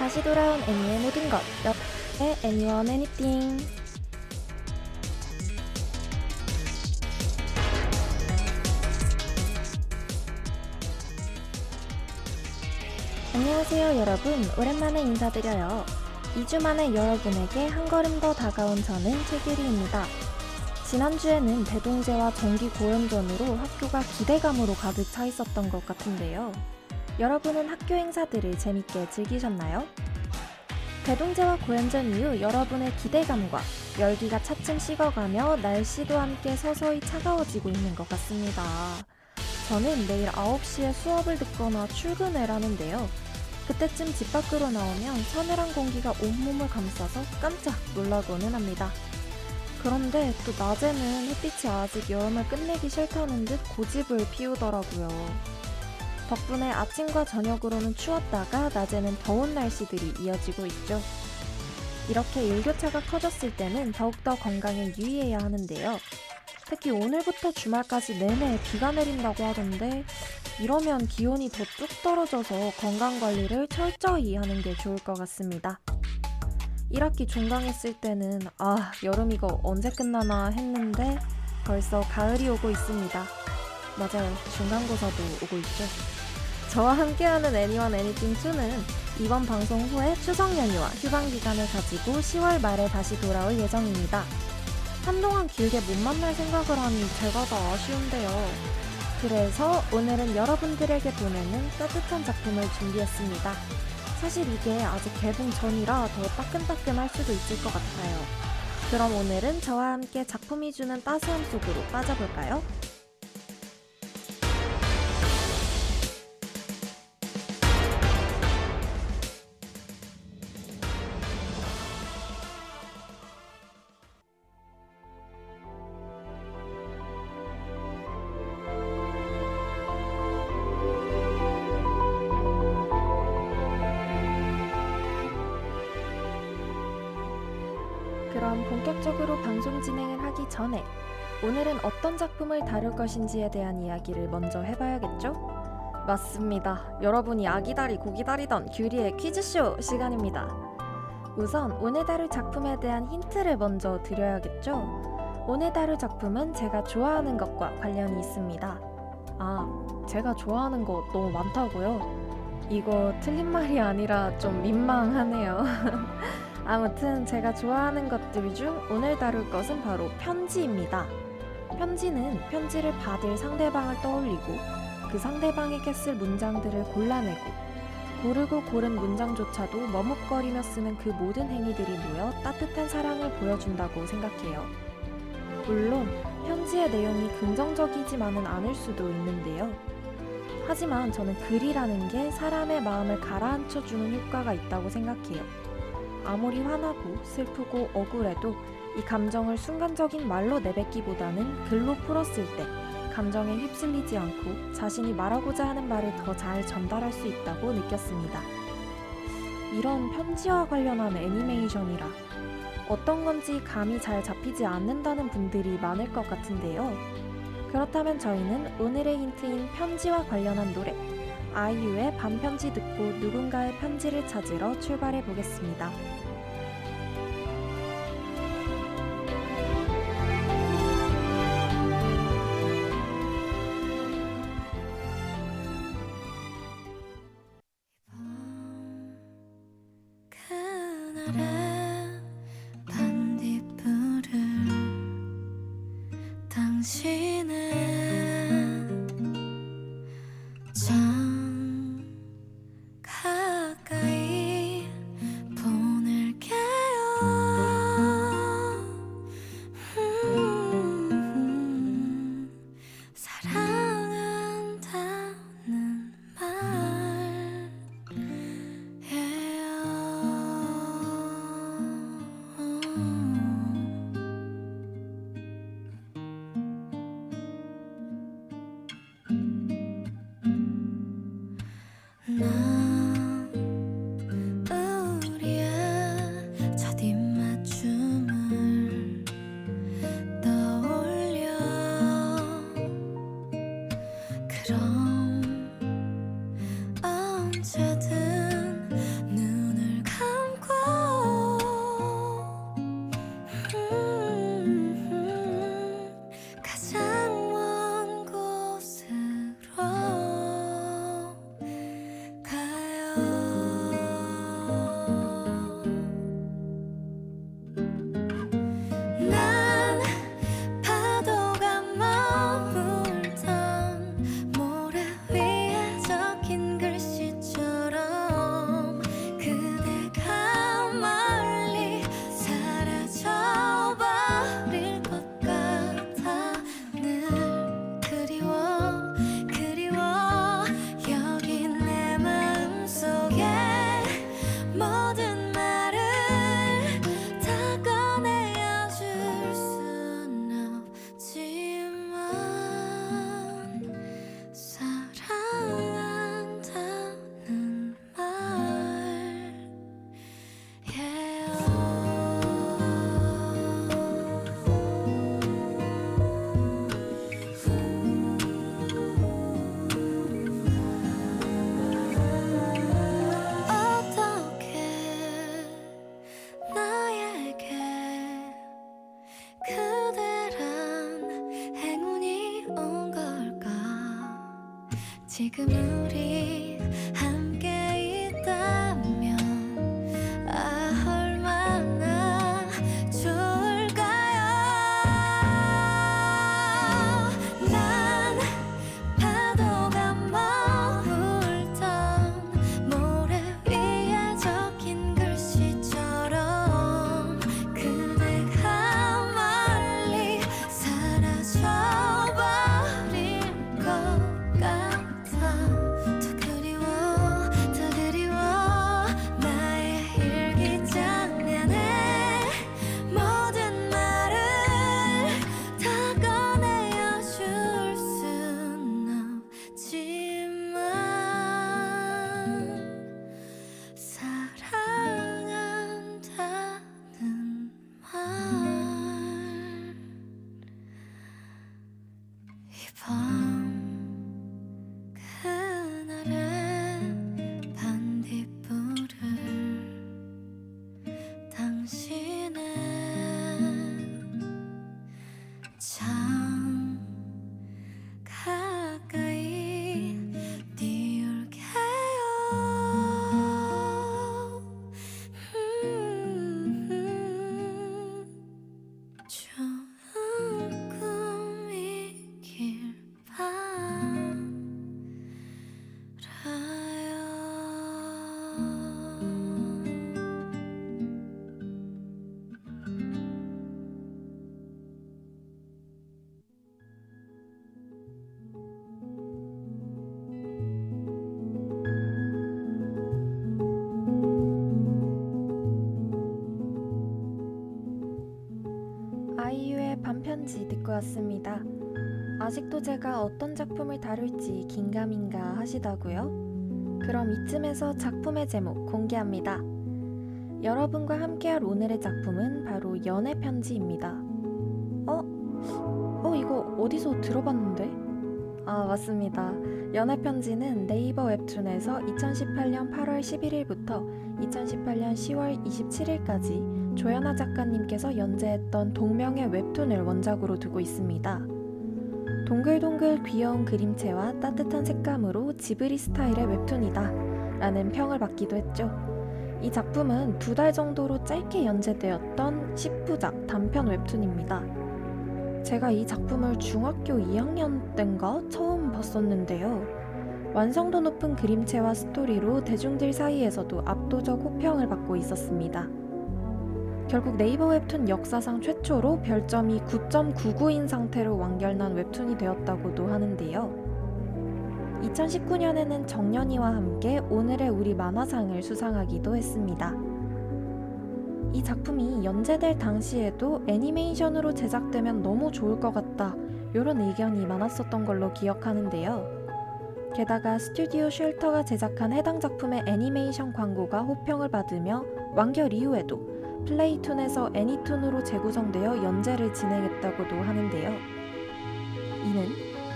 다시 돌아온 애니의 모든 것, 여의 애니원 애니띵. 안녕하세요 여러분, 오랜만에 인사드려요. 2주 만에 여러분에게 한 걸음 더 다가온 저는 최규리입니다. 지난주에는 대동제와 정기 고연전으로 학교가 기대감으로 가득 차 있었던 것 같은데요. 여러분은 학교 행사들을 재밌게 즐기셨나요? 대동제와 고연전 이후 여러분의 기대감과 열기가 차츰 식어가며 날씨도 함께 서서히 차가워지고 있는 것 같습니다. 저는 내일 9시에 수업을 듣거나 출근을 하는데요. 그때쯤 집 밖으로 나오면 서늘한 공기가 온몸을 감싸서 깜짝 놀라고는 합니다. 그런데 또 낮에는 햇빛이 아직 여름을 끝내기 싫다는 듯 고집을 피우더라고요. 덕분에 아침과 저녁으로는 추웠다가 낮에는 더운 날씨들이 이어지고 있죠. 이렇게 일교차가 커졌을 때는 더욱더 건강에 유의해야 하는데요. 특히 오늘부터 주말까지 내내 비가 내린다고 하던데 이러면 기온이 더 뚝 떨어져서 건강관리를 철저히 하는 게 좋을 것 같습니다. 1학기 종강했을 때는 여름 이거 언제 끝나나 했는데 벌써 가을이 오고 있습니다. 맞아요, 중간고사도 오고 있죠. 저와 함께하는 애니원 애니띵2는 이번 방송 후에 추석 연휴와 휴방 기간을 가지고 10월 말에 다시 돌아올 예정입니다. 한동안 길게 못 만날 생각을 하니 제가 더 아쉬운데요. 그래서 오늘은 여러분들에게 보내는 따뜻한 작품을 준비했습니다. 사실 이게 아직 개봉 전이라 더 따끈따끈할 수도 있을 것 같아요. 그럼 오늘은 저와 함께 작품이 주는 따스함 속으로 빠져볼까요? 그럼 본격적으로 방송 진행을 하기 전에 오늘은 어떤 작품을 다룰 것인지에 대한 이야기를 먼저 해봐야겠죠? 맞습니다. 여러분이 아기다리 고기다리던 규리의 퀴즈쇼 시간입니다. 우선 오늘 다룰 작품에 대한 힌트를 먼저 드려야겠죠? 오늘 다룰 작품은 제가 좋아하는 것과 관련이 있습니다. 제가 좋아하는 거 너무 많다고요? 이거 틀린 말이 아니라 좀 민망하네요. 아무튼 제가 좋아하는 것들 중 오늘 다룰 것은 바로 편지입니다. 편지는 편지를 받을 상대방을 떠올리고 그 상대방에게 쓸 문장들을 골라내고 고르고 고른 문장조차도 머뭇거리며 쓰는 그 모든 행위들이 모여 따뜻한 사랑을 보여준다고 생각해요. 물론 편지의 내용이 긍정적이지만은 않을 수도 있는데요. 하지만 저는 글이라는 게 사람의 마음을 가라앉혀주는 효과가 있다고 생각해요. 아무리 화나고 슬프고 억울해도 이 감정을 순간적인 말로 내뱉기보다는 글로 풀었을 때 감정에 휩쓸리지 않고 자신이 말하고자 하는 말을 더 잘 전달할 수 있다고 느꼈습니다. 이런 편지와 관련한 애니메이션이라 어떤 건지 감이 잘 잡히지 않는다는 분들이 많을 것 같은데요. 그렇다면 저희는 오늘의 힌트인 편지와 관련한 노래 아이유의 반편지 듣고 누군가의 편지를 찾으러 출발해 보겠습니다. 그날의 반딧불을 당신은 참 가까이 보낼게요. 사랑한다는 말이에요. 모든 말을 다 꺼내야 줄 순 없지만 사랑한다는 말 어떻게 나에게 그대란 행운이 온 걸까 지금 우리 함께 있다면 얼마나 좋을까요 난 파도가 머물던 모래 위에 적힌 글씨처럼 그대가 멀리 사라져버릴 것 같아 더 그리워 나의 일기장면에 모든 말을 다 꺼내어 줄 순 없지만 사랑한다는 말 이밤 그날의 반딧불을 당신은 참 가까이 띄울게요 좋은 꿈이길 바라요 아이유의 반편지 듣고 왔습니다. 아직도 제가 어떤 작품을 다룰지 긴가민가 하시다고요? 그럼 이쯤에서 작품의 제목 공개합니다. 여러분과 함께할 오늘의 작품은 바로 연애편지입니다. 이거 어디서 들어봤는데? 아, 맞습니다. 연애편지는 네이버 웹툰에서 2018년 8월 11일부터 2018년 10월 27일까지 조연아 작가님께서 연재했던 동명의 웹툰을 원작으로 두고 있습니다. 동글동글 귀여운 그림체와 따뜻한 색감으로 지브리 스타일의 웹툰이다 라는 평을 받기도 했죠. 이 작품은 2달 정도로 짧게 연재되었던 10부작 단편 웹툰입니다. 제가 이 작품을 중학교 2학년 땐가 처음 봤었는데요. 완성도 높은 그림체와 스토리로 대중들 사이에서도 압도적 호평을 받고 있었습니다. 결국 네이버 웹툰 역사상 최초로 별점이 9.99인 상태로 완결난 웹툰이 되었다고도 하는데요. 2019년에는 정연이와 함께 오늘의 우리 만화상을 수상하기도 했습니다. 이 작품이 연재될 당시에도 애니메이션으로 제작되면 너무 좋을 것 같다 이런 의견이 많았었던 걸로 기억하는데요. 게다가 스튜디오 쉘터가 제작한 해당 작품의 애니메이션 광고가 호평을 받으며 완결 이후에도 플레이툰에서 애니툰으로 재구성되어 연재를 진행했다고도 하는데요. 이는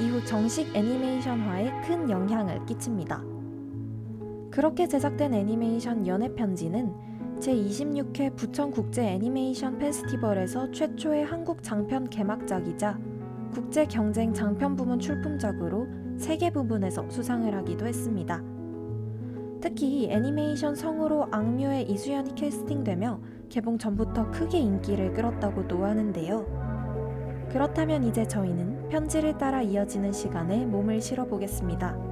이후 정식 애니메이션화에 큰 영향을 끼칩니다. 그렇게 제작된 애니메이션 연애편지는 제26회 부천국제 애니메이션 페스티벌에서 최초의 한국 장편 개막작이자 국제경쟁 장편 부문 출품작으로 3개 부문에서 수상을 하기도 했습니다. 특히 애니메이션 성우로 악뮤의 이수연이 캐스팅되며 개봉 전부터 크게 인기를 끌었다고도 하는데요. 그렇다면 이제 저희는 편지를 따라 이어지는 시간에 몸을 실어보겠습니다.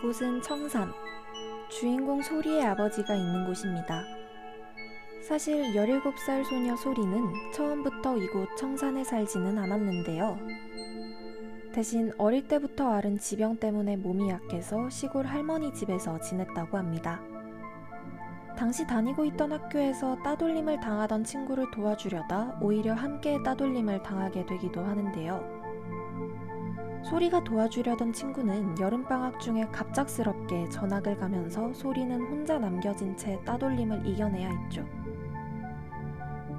이곳은 청산, 주인공 소리의 아버지가 있는 곳입니다. 사실 17살 소녀 소리는 처음부터 이곳 청산에 살지는 않았는데요. 대신 어릴 때부터 앓은 지병 때문에 몸이 약해서 시골 할머니 집에서 지냈다고 합니다. 당시 다니고 있던 학교에서 따돌림을 당하던 친구를 도와주려다 오히려 함께 따돌림을 당하게 되기도 하는데요. 소리가 도와주려던 친구는 여름방학 중에 갑작스럽게 전학을 가면서 소리는 혼자 남겨진 채 따돌림을 이겨내야 했죠.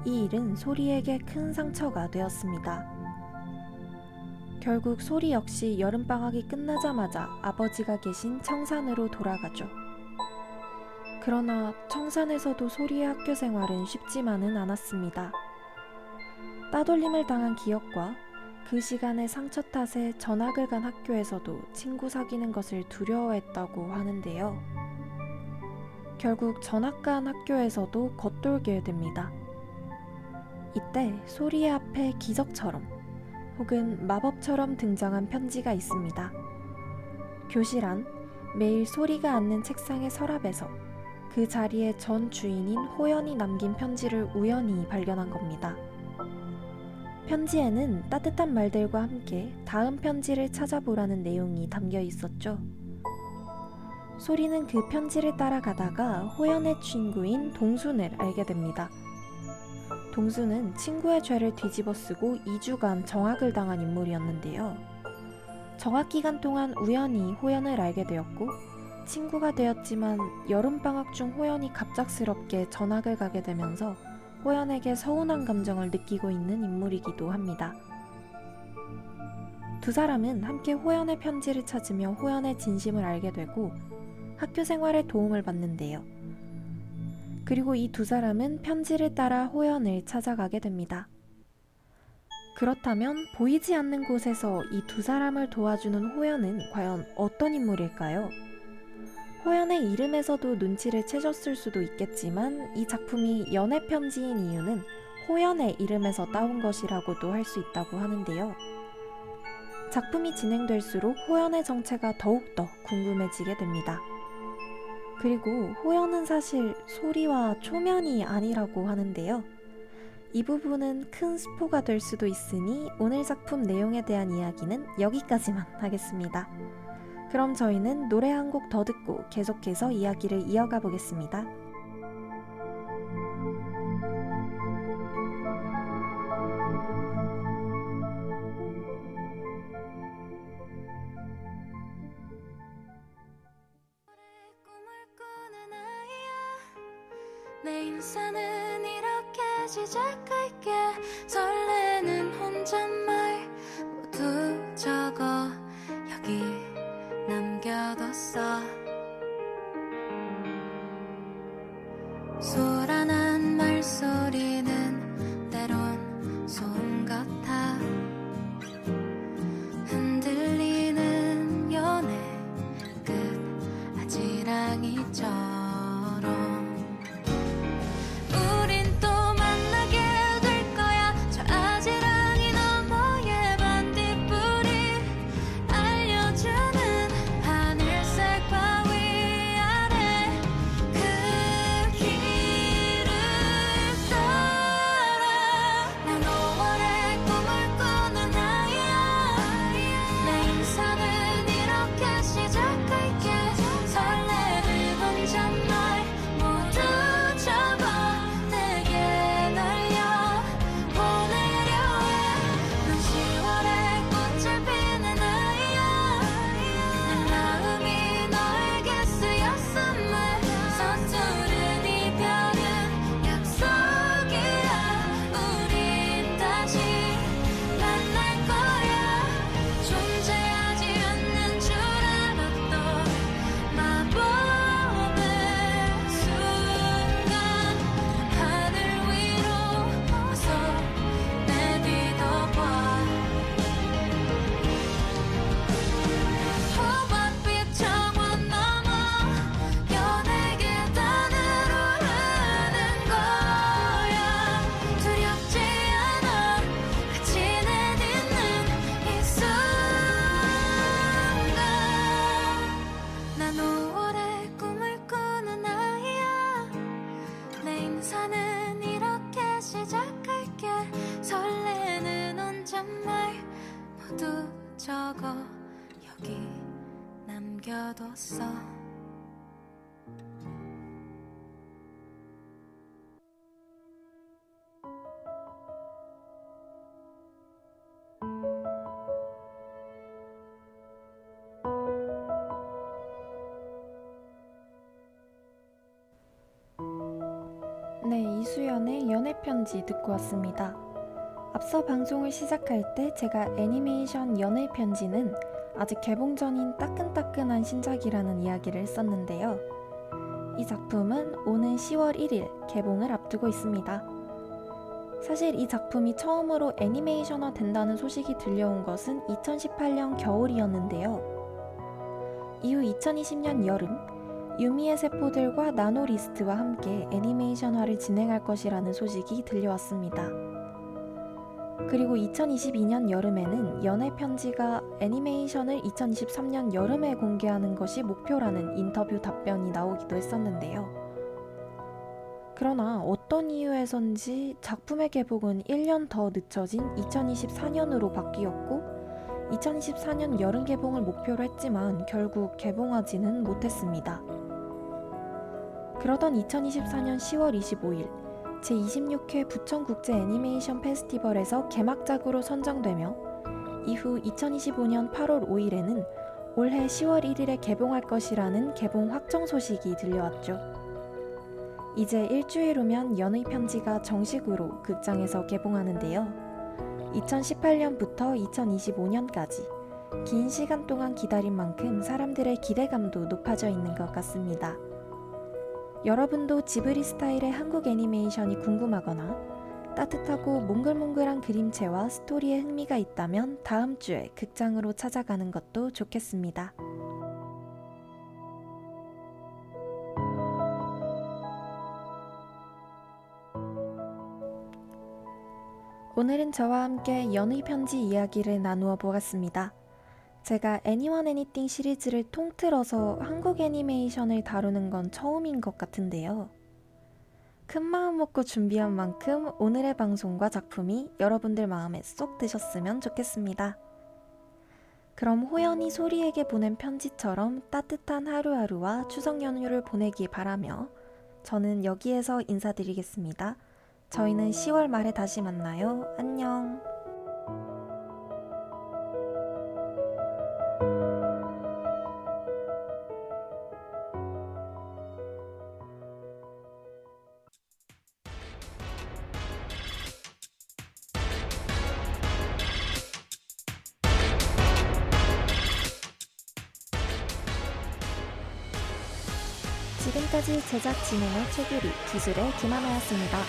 이 일은 소리에게 큰 상처가 되었습니다. 결국 소리 역시 여름방학이 끝나자마자 아버지가 계신 청산으로 돌아가죠. 그러나 청산에서도 소리의 학교 생활은 쉽지만은 않았습니다. 따돌림을 당한 기억과 그 시간의 상처 탓에 전학을 간 학교에서도 친구 사귀는 것을 두려워했다고 하는데요. 결국 전학 간 학교에서도 겉돌게 됩니다. 이때 소리의 앞에 기적처럼 혹은 마법처럼 등장한 편지가 있습니다. 교실 안 매일 소리가 앉는 책상의 서랍에서 그 자리에 전 주인인 호연이 남긴 편지를 우연히 발견한 겁니다. 편지에는 따뜻한 말들과 함께 다음 편지를 찾아보라는 내용이 담겨 있었죠. 소리는 그 편지를 따라가다가 호연의 친구인 동순을 알게 됩니다. 동순은 친구의 죄를 뒤집어쓰고 2주간 정학을 당한 인물이었는데요. 정학 기간 동안 우연히 호연을 알게 되었고 친구가 되었지만 여름방학 중 호연이 갑작스럽게 전학을 가게 되면서 호연에게 서운한 감정을 느끼고 있는 인물이기도 합니다. 두 사람은 함께 호연의 편지를 찾으며 호연의 진심을 알게 되고 학교 생활에 도움을 받는데요. 그리고 이 두 사람은 편지를 따라 호연을 찾아가게 됩니다. 그렇다면 보이지 않는 곳에서 이 두 사람을 도와주는 호연은 과연 어떤 인물일까요? 호연의 이름에서도 눈치를 채셨을 수도 있겠지만 이 작품이 연애 편지인 이유는 호연의 이름에서 따온 것이라고도 할 수 있다고 하는데요. 작품이 진행될수록 호연의 정체가 더욱더 궁금해지게 됩니다. 그리고 호연은 사실 소리와 초면이 아니라고 하는데요. 이 부분은 큰 스포가 될 수도 있으니 오늘 작품 내용에 대한 이야기는 여기까지만 하겠습니다. 그럼 저희는 노래 한 곡 더 듣고 계속해서 이야기를 이어가 보겠습니다. 내 인생은 이렇게 시작할게. 설레는 혼잣말 모두 적어 여기 남겨뒀어. 소란한 말소리는 때론 소음 같아. 흔들리는 연애 끝 아지랑이처럼 우린 또 만나게 될 거야. 저 아지랑이 너머로 적어 여기 남겨뒀어. 네, 이수연의 연애편지 듣고 왔습니다. 앞서 방송을 시작할 때 제가 애니메이션 연애편지는 아직 개봉 전인 따끈따끈한 신작이라는 이야기를 했었는데요. 이 작품은 오는 10월 1일 개봉을 앞두고 있습니다. 사실 이 작품이 처음으로 애니메이션화 된다는 소식이 들려온 것은 2018년 겨울이었는데요. 이후 2020년 여름, 유미의 세포들과 나노리스트와 함께 애니메이션화를 진행할 것이라는 소식이 들려왔습니다. 그리고 2022년 여름에는 연애편지가 애니메이션을 2023년 여름에 공개하는 것이 목표라는 인터뷰 답변이 나오기도 했었는데요. 그러나 어떤 이유에선지 작품의 개봉은 1년 더 늦춰진 2024년으로 바뀌었고 2024년 여름 개봉을 목표로 했지만 결국 개봉하지는 못했습니다. 그러던 2024년 10월 25일 제26회 부천국제 애니메이션 페스티벌에서 개막작으로 선정되며 이후 2025년 8월 5일에는 올해 10월 1일에 개봉할 것이라는 개봉 확정 소식이 들려왔죠. 이제 일주일 후면 연애편지가 정식으로 극장에서 개봉하는데요. 2018년부터 2025년까지 긴 시간 동안 기다린 만큼 사람들의 기대감도 높아져 있는 것 같습니다. 여러분도 지브리 스타일의 한국 애니메이션이 궁금하거나 따뜻하고 몽글몽글한 그림체와 스토리에 흥미가 있다면 다음 주에 극장으로 찾아가는 것도 좋겠습니다. 오늘은 저와 함께 연의편지 이야기를 나누어 보았습니다. 제가 애니원 애니띵 시리즈를 통틀어서 한국 애니메이션을 다루는 건 처음인 것 같은데요. 큰 마음 먹고 준비한 만큼 오늘의 방송과 작품이 여러분들 마음에 쏙 드셨으면 좋겠습니다. 그럼 호연이 소리에게 보낸 편지처럼 따뜻한 하루하루와 추석 연휴를 보내기 바라며 저는 여기에서 인사드리겠습니다. 저희는 10월 말에 다시 만나요. 안녕. 지금까지 제작 진행의 최규리, 기술의 김하나였습니다.